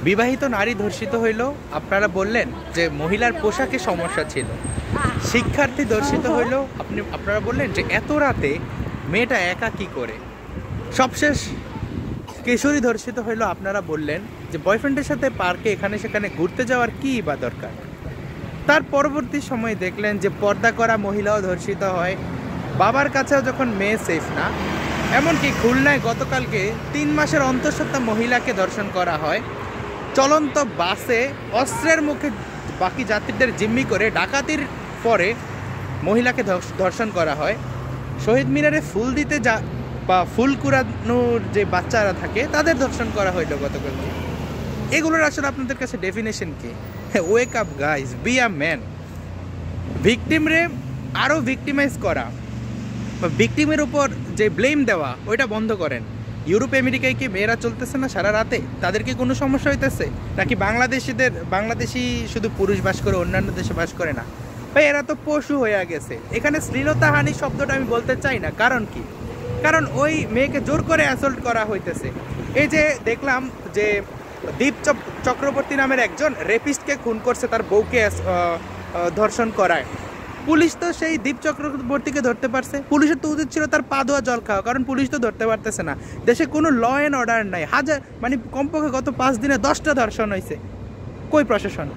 বিবাহিত নারী ধর্ষিত হইল, আপনারা বললেন যে মহিলার পোশাকে সমস্যা ছিল। শিক্ষার্থী ধর্ষিত হইল, আপনারা বললেন যে এত রাতে মেয়েটা একা কি করে। সবশেষ কিশোরী ধর্ষিত হইল, আপনারা বললেন যে বয়ফ্রেন্ডের সাথে পার্কে এখানে সেখানে ঘুরতে যাওয়ার কী বা দরকার। তার পরবর্তী সময় দেখলেন যে পর্দা করা মহিলাও ধর্ষিত হয়, বাবার কাছেও যখন মেয়ে সেফ না। এমনকি খুলনায় গতকালকে 3 মাসের অন্তঃসত্ত্বা মহিলাকে ধর্ষণ করা হয়। চলন্ত বাসে অস্ত্রের মুখে বাকি যাত্রীদের জিম্মি করে ডাকাতির পরে মহিলাকে ধর্ষণ করা হয়। শহীদ মিনারে ফুল দিতে বা ফুল কুড়ানোর যে বাচ্চারা থাকে তাদের ধর্ষণ করা হইল গতকালকে। এগুলোর আসলে আপনাদের কাছে ডেফিনেশন কি? Wake up guys, be a man. ভিকটিমরে আরও ভিকটিমাইজ করা বা ভিকটিমের উপর যে ব্লেম দেওয়া ওইটা বন্ধ করেন। ইউরোপ আমেরিকায় কি মেয়েরা চলতেছে না সারা রাতে? তাদের কি কোনো সমস্যা হইতেছে? নাকি বাংলাদেশি শুধু পুরুষ বাস করে, অন্যান্য দেশে বাস করে না? ভাই এরা তো পশু হয়ে গেছে। এখানে শ্লীলতাহানি শব্দটা আমি বলতে চাই না। কারণ কি? কারণ ওই মেয়েকে জোর করে অ্যাসল্ট করা হইতেছে। এই যে দেখলাম যে দীপ চক্রবর্তী নামের একজন রেপিস্টকে খুন করছে তার বউকে ধর্ষণ করায়। পুলিশ তো সেই দীপ চক্রবর্তীকে ধরতে পারছে। পুলিশের তো উচিত ছিল তার পা ধোয়া জল খাওয়া, কারণ পুলিশ তো ধরতে পারতেছে না। দেশে কোনো ল অ্যান্ড অর্ডার নাই। কমপক্ষে গত 5 দিনে 10টা ধর্ষণ হয়েছে। কই প্রশাসন?